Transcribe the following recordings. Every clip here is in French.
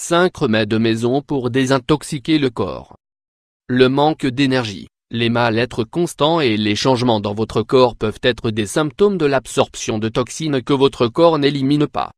5 remèdes maison pour désintoxiquer le corps. Le manque d'énergie, les mal-être constants et les changements dans votre corps peuvent être des symptômes de l'absorption de toxines que votre corps n'élimine pas.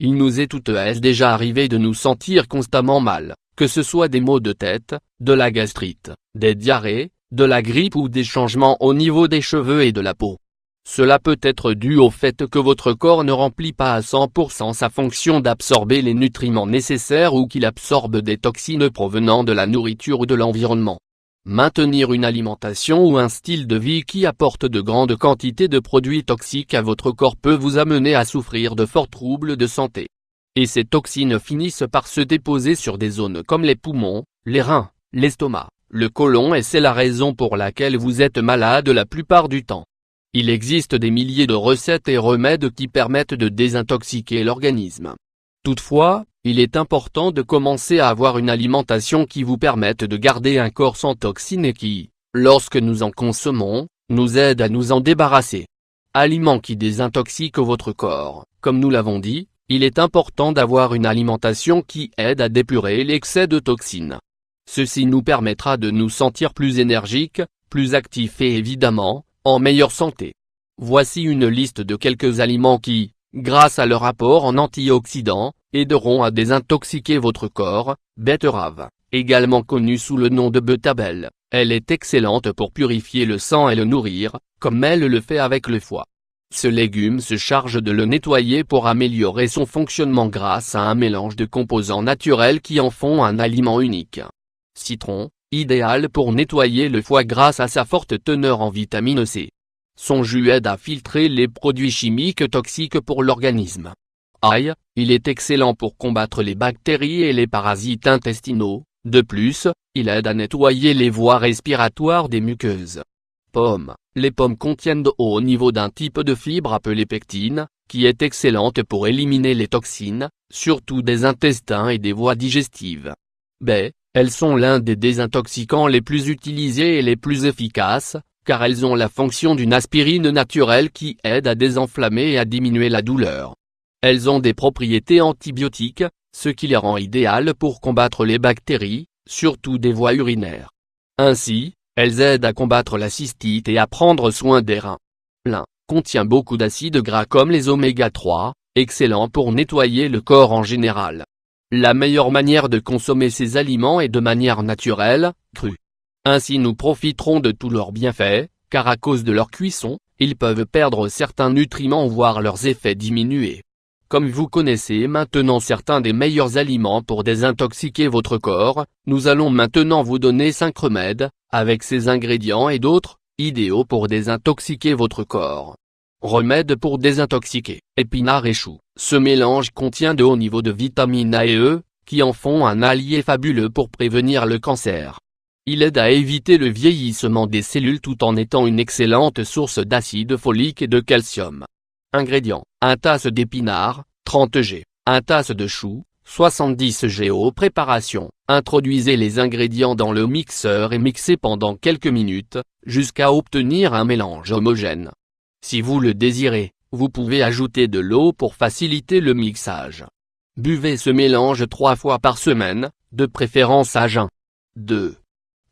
Il nous est toutes déjà arrivé de nous sentir constamment mal, que ce soit des maux de tête, de la gastrite, des diarrhées, de la grippe ou des changements au niveau des cheveux et de la peau. Cela peut être dû au fait que votre corps ne remplit pas à 100% sa fonction d'absorber les nutriments nécessaires ou qu'il absorbe des toxines provenant de la nourriture ou de l'environnement. Maintenir une alimentation ou un style de vie qui apporte de grandes quantités de produits toxiques à votre corps peut vous amener à souffrir de forts troubles de santé. Et ces toxines finissent par se déposer sur des zones comme les poumons, les reins, l'estomac, le côlon et c'est la raison pour laquelle vous êtes malade la plupart du temps. Il existe des milliers de recettes et remèdes qui permettent de désintoxiquer l'organisme. Toutefois, il est important de commencer à avoir une alimentation qui vous permette de garder un corps sans toxines et qui, lorsque nous en consommons, nous aide à nous en débarrasser. Aliments qui désintoxiquent votre corps. Comme nous l'avons dit, il est important d'avoir une alimentation qui aide à dépurer l'excès de toxines. Ceci nous permettra de nous sentir plus énergiques, plus actifs et évidemment, en meilleure santé. Voici une liste de quelques aliments qui, grâce à leur apport en antioxydants, aideront à désintoxiquer votre corps. Betterave, également connue sous le nom de betabel, elle est excellente pour purifier le sang et le nourrir, comme elle le fait avec le foie. Ce légume se charge de le nettoyer pour améliorer son fonctionnement grâce à un mélange de composants naturels qui en font un aliment unique. Citron, idéal pour nettoyer le foie grâce à sa forte teneur en vitamine C. Son jus aide à filtrer les produits chimiques toxiques pour l'organisme. Ail, il est excellent pour combattre les bactéries et les parasites intestinaux. De plus, il aide à nettoyer les voies respiratoires des muqueuses. Pomme, les pommes contiennent de haut niveau d'un type de fibre appelée pectine, qui est excellente pour éliminer les toxines, surtout des intestins et des voies digestives. Baies, elles sont l'un des désintoxicants les plus utilisés et les plus efficaces, car elles ont la fonction d'une aspirine naturelle qui aide à désenflammer et à diminuer la douleur. Elles ont des propriétés antibiotiques, ce qui les rend idéales pour combattre les bactéries, surtout des voies urinaires. Ainsi, elles aident à combattre la cystite et à prendre soin des reins. Lin contient beaucoup d'acides gras comme les oméga 3, excellent pour nettoyer le corps en général. La meilleure manière de consommer ces aliments est de manière naturelle, crue. Ainsi nous profiterons de tous leurs bienfaits, car à cause de leur cuisson, ils peuvent perdre certains nutriments voire leurs effets diminuer. Comme vous connaissez maintenant certains des meilleurs aliments pour désintoxiquer votre corps, nous allons maintenant vous donner 5 remèdes, avec ces ingrédients et d'autres, idéaux pour désintoxiquer votre corps. Remèdes pour désintoxiquer, épinards et choux. Ce mélange contient de hauts niveaux de vitamines A et E, qui en font un allié fabuleux pour prévenir le cancer. Il aide à éviter le vieillissement des cellules tout en étant une excellente source d'acide folique et de calcium. Ingrédients, 1 tasse d'épinards, 30 g, 1 tasse de choux, 70 g. Préparation, introduisez les ingrédients dans le mixeur et mixez pendant quelques minutes, jusqu'à obtenir un mélange homogène. Si vous le désirez, vous pouvez ajouter de l'eau pour faciliter le mixage. Buvez ce mélange 3 fois par semaine, de préférence à jeun. 2.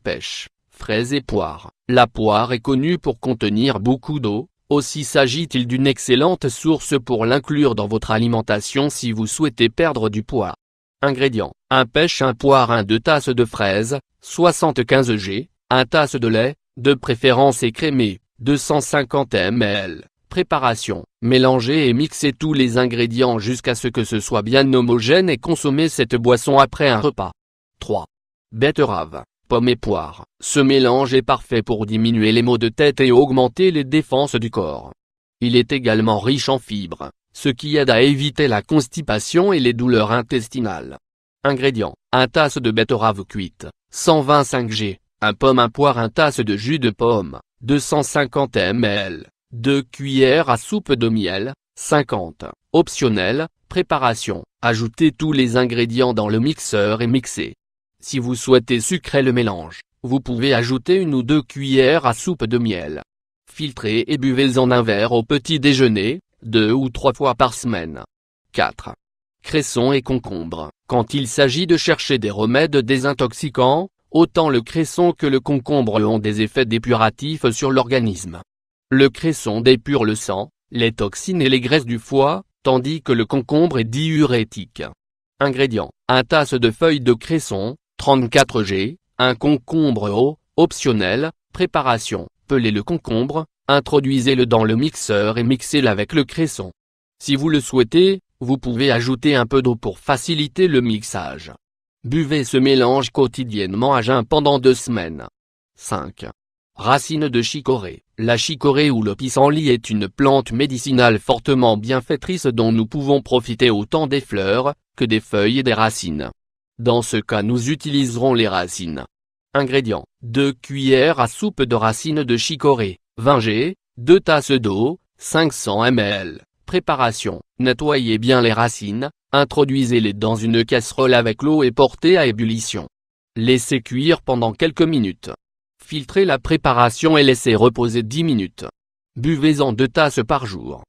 Pêche, fraises et poires. La poire est connue pour contenir beaucoup d'eau, aussi s'agit-il d'une excellente source pour l'inclure dans votre alimentation si vous souhaitez perdre du poids. Ingrédients, 1 pêche, 1 poire, 2 tasses de fraises, 75 g, 1 tasse de lait, de préférence écrémé, 250 ml. Préparation, mélangez et mixez tous les ingrédients jusqu'à ce que ce soit bien homogène et consommez cette boisson après un repas. 3. Betterave, pommes et poires. Ce mélange est parfait pour diminuer les maux de tête et augmenter les défenses du corps. Il est également riche en fibres, ce qui aide à éviter la constipation et les douleurs intestinales. Ingrédients, 1 tasse de betterave cuite, 125 g, 1 pomme, 1 poire, 1 tasse de jus de pomme, 250 ml, 2 cuillères à soupe de miel, 50. Optionnel, préparation, ajoutez tous les ingrédients dans le mixeur et mixez. Si vous souhaitez sucrer le mélange, vous pouvez ajouter 1 ou 2 cuillères à soupe de miel. Filtrez et buvez-en un verre au petit déjeuner, 2 ou 3 fois par semaine. 4. Cresson et concombre. Quand il s'agit de chercher des remèdes désintoxicants, autant le cresson que le concombre ont des effets dépuratifs sur l'organisme. Le cresson dépure le sang, les toxines et les graisses du foie, tandis que le concombre est diurétique. Ingrédients: 1 tasse de feuilles de cresson, 34 g, un concombre optionnel. Préparation: pelez le concombre, introduisez-le dans le mixeur et mixez-le avec le cresson. Si vous le souhaitez, vous pouvez ajouter un peu d'eau pour faciliter le mixage. Buvez ce mélange quotidiennement à jeun pendant 2 semaines. 5. Racines de chicorée. La chicorée ou le pissenlit est une plante médicinale fortement bienfaitrice dont nous pouvons profiter autant des fleurs, que des feuilles et des racines. Dans ce cas nous utiliserons les racines. Ingrédients: 2 cuillères à soupe de racines de chicorée, 20 g, 2 tasses d'eau, 500 ml. Préparation: nettoyez bien les racines, introduisez-les dans une casserole avec l'eau et portez à ébullition. Laissez cuire pendant quelques minutes. Filtrez la préparation et laissez reposer 10 minutes. Buvez-en 2 tasses par jour.